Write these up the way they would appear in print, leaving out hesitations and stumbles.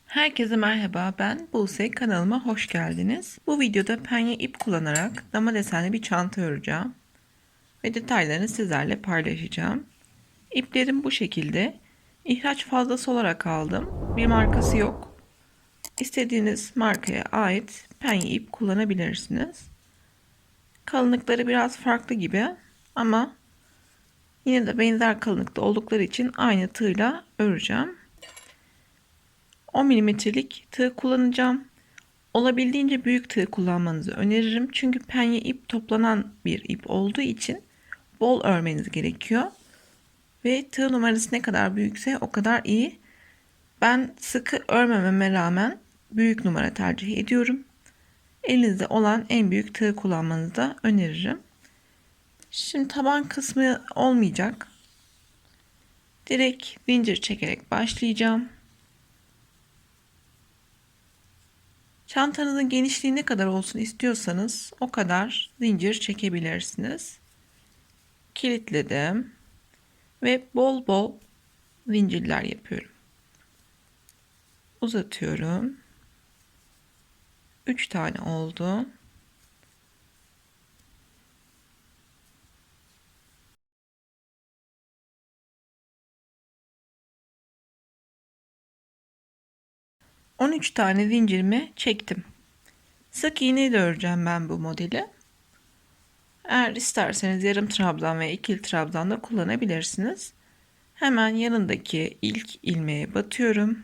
Herkese merhaba, ben Buse, kanalıma hoş geldiniz. Bu videoda penye ip kullanarak dama desenli bir çanta öreceğim ve detaylarını sizlerle paylaşacağım. İplerim bu şekilde. İhraç fazlası olarak aldım. Bir markası yok. İstediğiniz markaya ait penye ip kullanabilirsiniz. Kalınlıkları biraz farklı gibi ama yine de benzer kalınlıkta oldukları için aynı tığla öreceğim. 10 milimetrelik tığ kullanacağım. Olabildiğince büyük tığ kullanmanızı öneririm. Çünkü penye ip toplanan bir ip olduğu için bol örmeniz gerekiyor. Ve tığ numarası ne kadar büyükse o kadar iyi. Ben sıkı örmememe rağmen büyük numara tercih ediyorum. Elinizde olan en büyük tığ kullanmanızı da öneririm. Şimdi taban kısmı olmayacak. Direkt zincir çekerek başlayacağım. Çantanızın genişliği ne kadar olsun istiyorsanız o kadar zincir çekebilirsiniz. Kilitledim ve bol bol zincirler yapıyorum. Uzatıyorum. 3 tane oldu. On üç tane zincirimi çektim. Sık iğne ile öreceğim ben bu modeli. Eğer isterseniz yarım trabzan ve ikili trabzan da kullanabilirsiniz. Hemen yanındaki ilk ilmeğe batıyorum.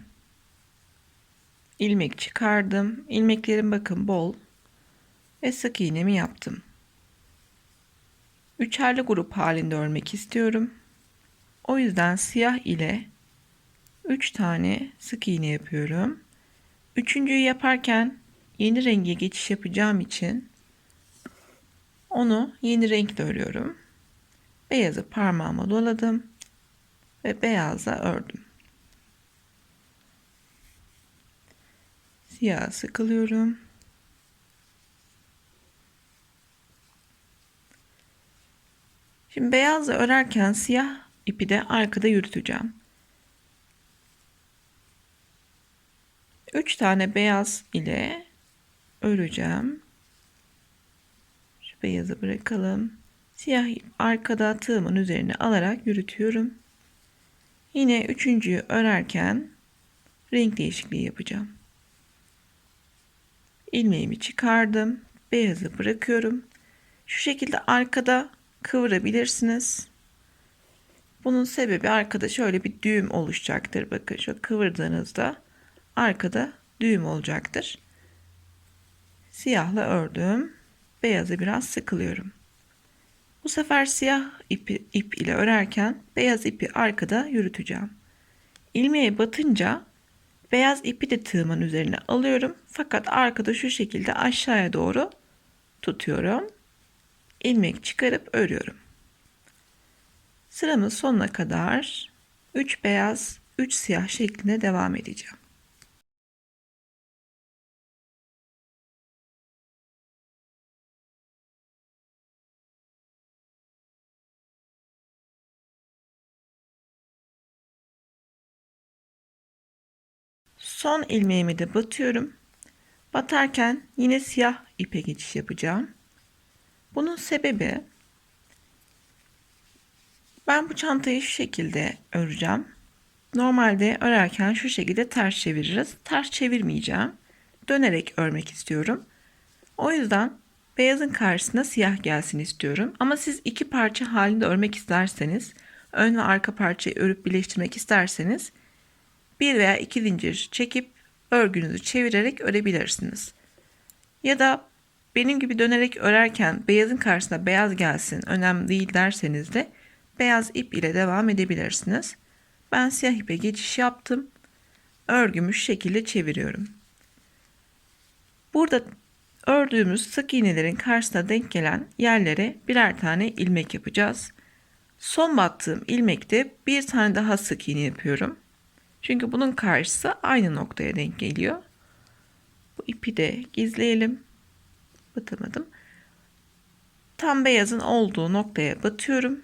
İlmek çıkardım. İlmeklerim bakın bol ve sık iğnemi yaptım. Üçerli grup halinde örmek istiyorum. O yüzden siyah ile 3 tane sık iğne yapıyorum. Üçüncüyü yaparken yeni renge geçiş yapacağım için onu yeni renkle örüyorum. Beyazı parmağıma doladım ve beyazla ördüm. Siyahı sıkılıyorum. Şimdi beyazla örerken siyah ipi de arkada yürüteceğim. 3 tane beyaz ile öreceğim. Şu beyazı bırakalım. Siyah ip arkada tığımın üzerine alarak yürütüyorum. Yine üçüncüyü örerken renk değişikliği yapacağım. İlmeğimi çıkardım. Beyazı bırakıyorum. Şu şekilde arkada kıvırabilirsiniz. Bunun sebebi arkada şöyle bir düğüm oluşacaktır. Bakın şu kıvırdığınızda arkada düğüm olacaktır. Siyahla ördüm. Beyazı biraz sıkılıyorum. Bu sefer siyah ip ile örerken beyaz ipi arkada yürüteceğim. İlmeğe batınca beyaz ipi de tığımın üzerine alıyorum. Fakat arkada şu şekilde aşağıya doğru tutuyorum. İlmek çıkarıp örüyorum. Sıramın sonuna kadar 3 beyaz 3 siyah şeklinde devam edeceğim. Son ilmeğimi de batıyorum. Batarken yine siyah ipe geçiş yapacağım. Bunun sebebi ben bu çantayı şu şekilde öreceğim. Normalde örerken şu şekilde ters çeviririz. Ters çevirmeyeceğim. Dönerek örmek istiyorum. O yüzden beyazın karşısına siyah gelsin istiyorum. Ama siz iki parça halinde örmek isterseniz, ön ve arka parçayı örüp birleştirmek isterseniz bir veya iki zincir çekip örgünüzü çevirerek örebilirsiniz. Ya da benim gibi dönerek örerken beyazın karşısına beyaz gelsin önemli değil derseniz de beyaz ip ile devam edebilirsiniz. Ben siyah ipe geçiş yaptım. Örgümü şu şekilde çeviriyorum. Burada ördüğümüz sık iğnelerin karşısına denk gelen yerlere birer tane ilmek yapacağız. Son battığım ilmekte bir tane daha sık iğne yapıyorum. Çünkü bunun karşısı aynı noktaya denk geliyor. Bu ipi de gizleyelim. Batamadım. Tam beyazın olduğu noktaya batıyorum.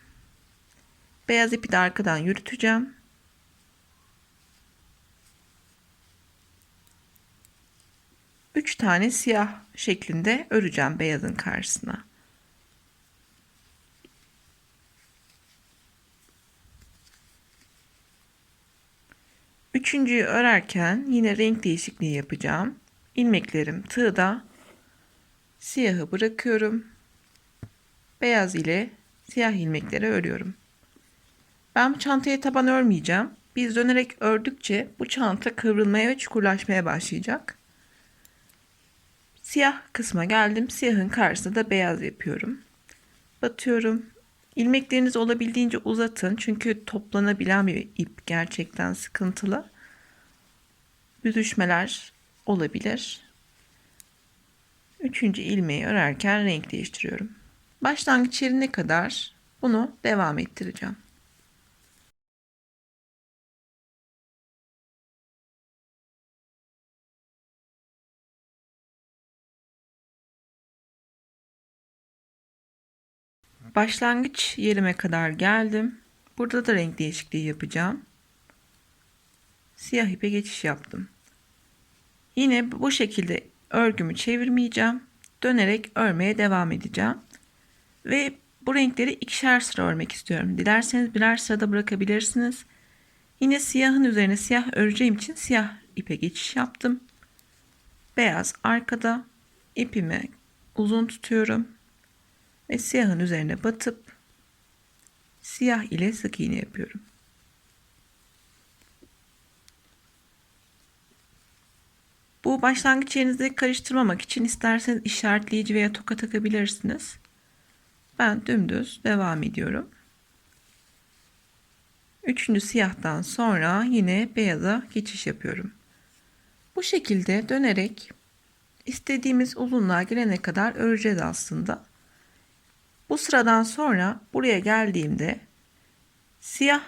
Beyaz ipi de arkadan yürüteceğim. 3 tane siyah şeklinde öreceğim beyazın karşısına. Üçüncüyü örerken yine renk değişikliği yapacağım. İlmeklerim tığda. Siyahı bırakıyorum. Beyaz ile siyah ilmekleri örüyorum. Ben bu çantaya taban örmeyeceğim. Biz dönerek ördükçe bu çanta kıvrılmaya ve çukurlaşmaya başlayacak. Siyah kısma geldim. Siyahın karşısında da beyaz yapıyorum. Batıyorum. İlmeklerinizi olabildiğince uzatın. Çünkü toplanabilen bir ip gerçekten sıkıntılı. Büzüşmeler olabilir. Üçüncü ilmeği örerken renk değiştiriyorum. Başlangıç yerine kadar bunu devam ettireceğim. Başlangıç yerime kadar geldim. Burada da renk değişikliği yapacağım. Siyah ipe geçiş yaptım. Yine bu şekilde örgümü çevirmeyeceğim. Dönerek örmeye devam edeceğim. Ve bu renkleri ikişer sıra örmek istiyorum. Dilerseniz birer sırada bırakabilirsiniz. Yine siyahın üzerine siyah öreceğim için siyah ipe geçiş yaptım. Beyaz arkada, ipimi uzun tutuyorum ve siyahın üzerine batıp siyah ile sık iğne yapıyorum. Bu başlangıç yerinizi karıştırmamak için isterseniz işaretleyici veya toka takabilirsiniz. Ben dümdüz devam ediyorum. Üçüncü siyahtan sonra yine beyaza geçiş yapıyorum. Bu şekilde dönerek istediğimiz uzunluğa gelene kadar öreceğiz aslında. Bu sıradan sonra buraya geldiğimde siyah,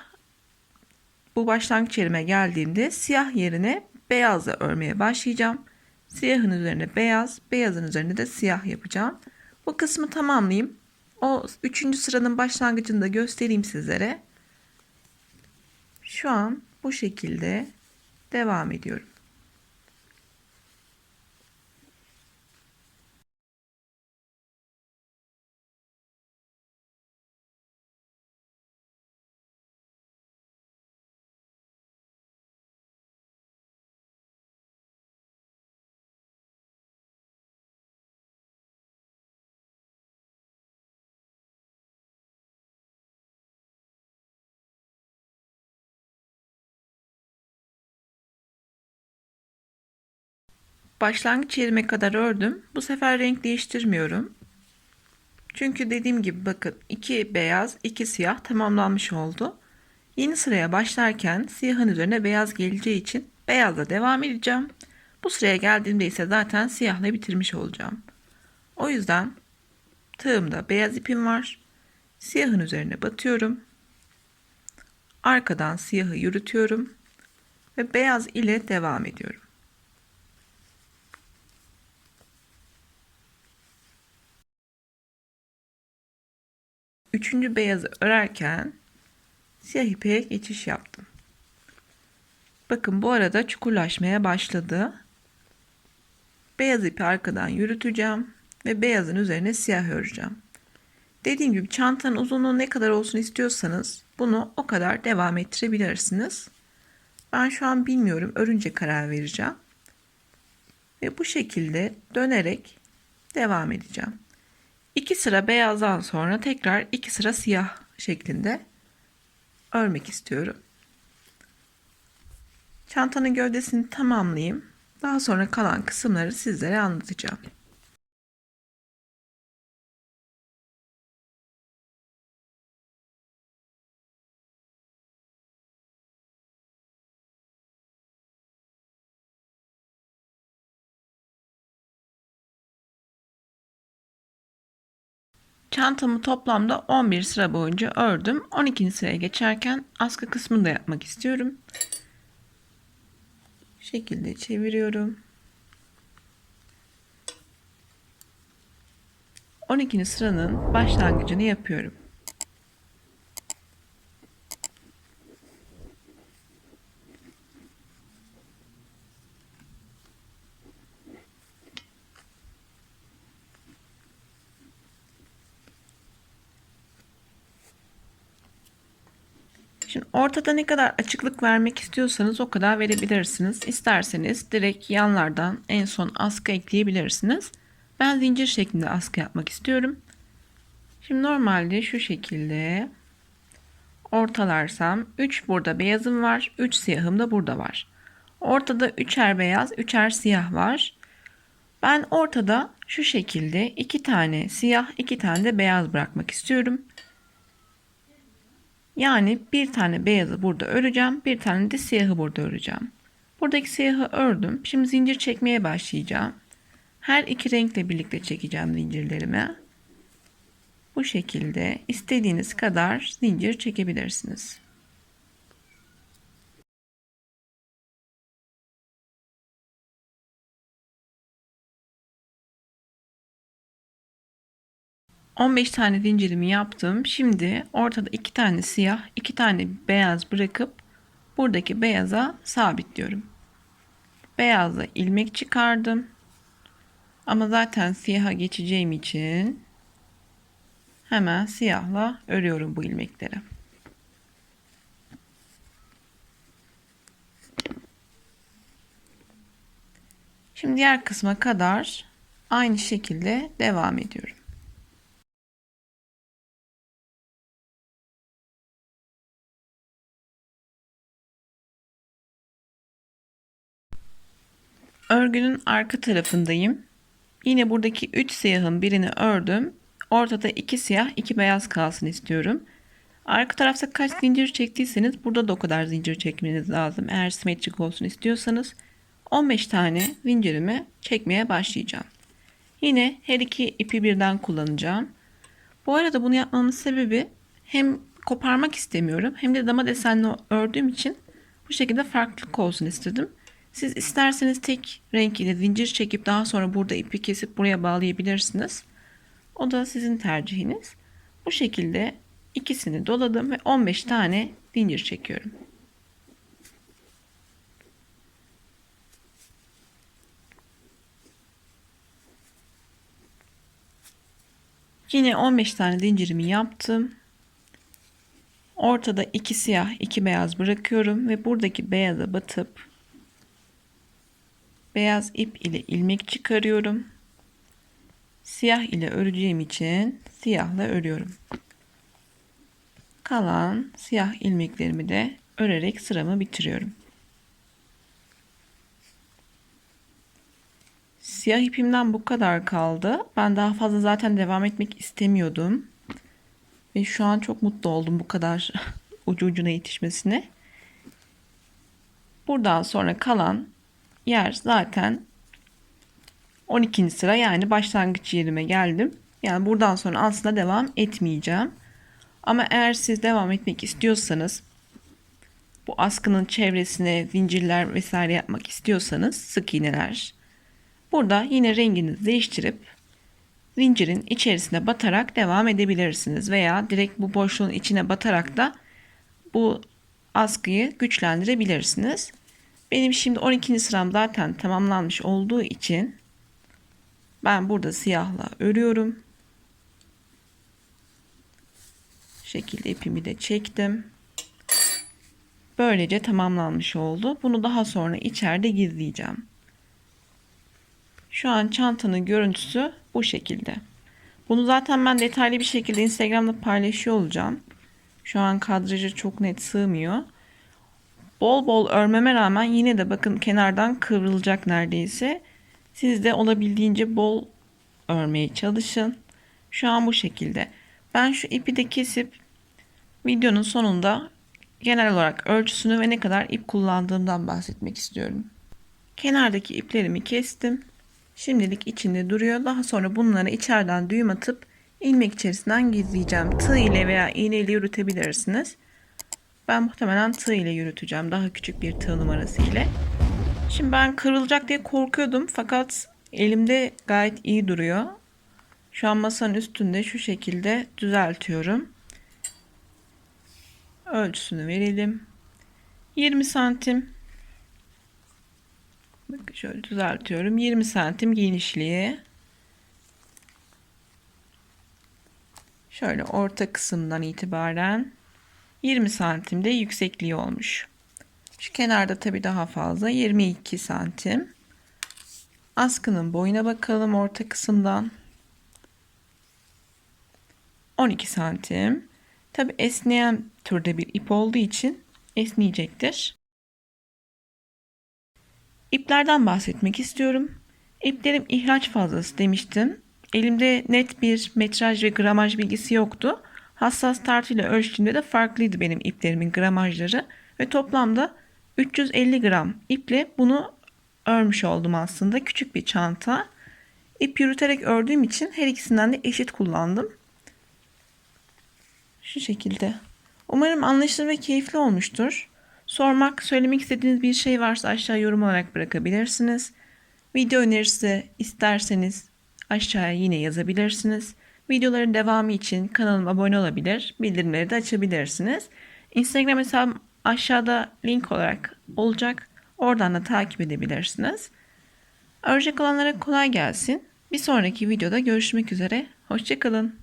bu başlangıç yerime geldiğimde siyah yerine beyazla örmeye başlayacağım. Siyahın üzerine beyaz, beyazın üzerine de siyah yapacağım. Bu kısmı tamamlayayım. O üçüncü sıranın başlangıcını da göstereyim sizlere. Şu an bu şekilde devam ediyorum. Başlangıç yerime kadar ördüm. Bu sefer renk değiştirmiyorum. Çünkü dediğim gibi bakın 2 beyaz 2 siyah tamamlanmış oldu. Yeni sıraya başlarken siyahın üzerine beyaz geleceği için beyazla devam edeceğim. Bu sıraya geldiğimde ise zaten siyahla bitirmiş olacağım. O yüzden tığımda beyaz ipim var. Siyahın üzerine batıyorum. Arkadan siyahı yürütüyorum ve beyaz ile devam ediyorum. Üçüncü beyazı örerken siyah ipe geçiş yaptım. Bakın bu arada çukurlaşmaya başladı. Beyaz ipi arkadan yürüteceğim ve beyazın üzerine siyah öreceğim. Dediğim gibi çantanın uzunluğu ne kadar olsun istiyorsanız bunu o kadar devam ettirebilirsiniz. Ben şu an bilmiyorum, örünce karar vereceğim. Ve bu şekilde dönerek devam edeceğim. 2 sıra beyazdan sonra tekrar 2 sıra siyah şeklinde örmek istiyorum. Çantanın gövdesini tamamlayayım. Daha sonra kalan kısımları sizlere anlatacağım. Çantamı toplamda 11 sıra boyunca ördüm. 12. sıraya geçerken askı kısmını da yapmak istiyorum. Bu şekilde çeviriyorum. 12. sıranın başlangıcını yapıyorum. Şimdi ortada ne kadar açıklık vermek istiyorsanız o kadar verebilirsiniz. İsterseniz direkt yanlardan en son askı ekleyebilirsiniz. Ben zincir şeklinde askı yapmak istiyorum. Şimdi normalde şu şekilde ortalarsam 3 burada beyazım var, 3 siyahım da burada var. Ortada 3'er beyaz, 3'er siyah var. Ben ortada şu şekilde 2 tane siyah, 2 tane de beyaz bırakmak istiyorum. Yani bir tane beyazı burada öreceğim, bir tane de siyahı burada öreceğim. Buradaki siyahı ördüm. Şimdi zincir çekmeye başlayacağım. Her iki renkle birlikte çekeceğim zincirlerimi. Bu şekilde istediğiniz kadar zincir çekebilirsiniz. ...15 tane zincirimi yaptım. Şimdi ortada 2 tane siyah, 2 tane beyaz bırakıp... ...buradaki beyaza sabitliyorum. Beyazla ilmek çıkardım. Ama zaten siyaha geçeceğim için... ...hemen siyahla örüyorum bu ilmekleri. Şimdi diğer kısma kadar aynı şekilde devam ediyorum. Örgünün arka tarafındayım. Yine buradaki 3 siyahın birini ördüm. Ortada 2 siyah, 2 beyaz kalsın istiyorum. Arka tarafta kaç zincir çektiyseniz burada da o kadar zincir çekmeniz lazım. Eğer simetrik olsun istiyorsanız 15 tane zincirimi çekmeye başlayacağım. Yine her iki ipi birden kullanacağım. Bu arada bunu yapmamın sebebi hem koparmak istemiyorum hem de dama desenli ördüğüm için bu şekilde farklılık olsun istedim. Siz isterseniz tek renk ile zincir çekip daha sonra burada ipi kesip buraya bağlayabilirsiniz. O da sizin tercihiniz. Bu şekilde ikisini doladım ve 15 tane zincir çekiyorum. Yine 15 tane zincirimi yaptım. Ortada 2 siyah, 2 beyaz bırakıyorum ve buradaki beyaza batıp beyaz ip ile ilmek çıkarıyorum. Siyah ile öreceğim için siyahla örüyorum. Kalan siyah ilmeklerimi de örerek sıramı bitiriyorum. Siyah ipimden bu kadar kaldı. Ben daha fazla zaten devam etmek istemiyordum. Ve şu an çok mutlu oldum bu kadar ucu ucuna yetişmesine. Buradan sonra kalan yer zaten 12. sıra, yani başlangıç yerime geldim. Yani buradan sonra aslında devam etmeyeceğim. Ama eğer siz devam etmek istiyorsanız, bu askının çevresine zincirler vesaire yapmak istiyorsanız, sık iğneler, burada yine renginizi değiştirip zincirin içerisine batarak devam edebilirsiniz. Veya direkt bu boşluğun içine batarak da bu askıyı güçlendirebilirsiniz. Benim şimdi 12. sıram zaten tamamlanmış olduğu için ben burada siyahla örüyorum. Şekilde ipimi de çektim. Böylece tamamlanmış oldu. Bunu daha sonra içeride gizleyeceğim. Şu an çantanın görüntüsü bu şekilde. Bunu zaten ben detaylı bir şekilde Instagram'da paylaşıyor olacağım. Şu an kadraja çok net sığmıyor. Bol bol örmeme rağmen yine de bakın kenardan kıvrılacak neredeyse. Siz de olabildiğince bol örmeye çalışın. Şu an bu şekilde. Ben şu ipi de kesip videonun sonunda genel olarak ölçüsünü ve ne kadar ip kullandığımdan bahsetmek istiyorum. Kenardaki iplerimi kestim. Şimdilik içinde duruyor. Daha sonra bunları içeriden düğüm atıp ilmek içerisinden gizleyeceğim. Tığ ile veya iğne ile yürütebilirsiniz. Ben muhtemelen tığ ile yürüteceğim. Daha küçük bir tığ numarası ile. Şimdi ben kırılacak diye korkuyordum. Fakat elimde gayet iyi duruyor. Şu an masanın üstünde şu şekilde düzeltiyorum. Ölçüsünü verelim. 20 santim. Bakın şöyle düzeltiyorum. 20 santim genişliğe. Şöyle orta kısımdan itibaren 20 santimde yüksekliği olmuş. Şu kenarda tabii daha fazla, 22 santim. Askının boyuna bakalım orta kısımdan. 12 santim. Tabii esneyen türde bir ip olduğu için esneyecektir. İplerden bahsetmek istiyorum. İplerim ihraç fazlası demiştim. Elimde net bir metraj ve gramaj bilgisi yoktu. Hassas tartıyla ölçtüğümde de farklıydı benim iplerimin gramajları ve toplamda 350 gram iple bunu örmüş oldum aslında. Küçük bir çanta. İp yürüterek ördüğüm için her ikisinden de eşit kullandım. Şu şekilde. Umarım anlaşılır ve keyifli olmuştur. Sormak, söylemek istediğiniz bir şey varsa aşağı yorum olarak bırakabilirsiniz. Video önerisi isterseniz aşağıya yine yazabilirsiniz. Videoların devamı için kanalıma abone olabilir, bildirimleri de açabilirsiniz. Instagram hesabım aşağıda link olarak olacak. Oradan da takip edebilirsiniz. Örecek olanlara kolay gelsin. Bir sonraki videoda görüşmek üzere. Hoşça kalın.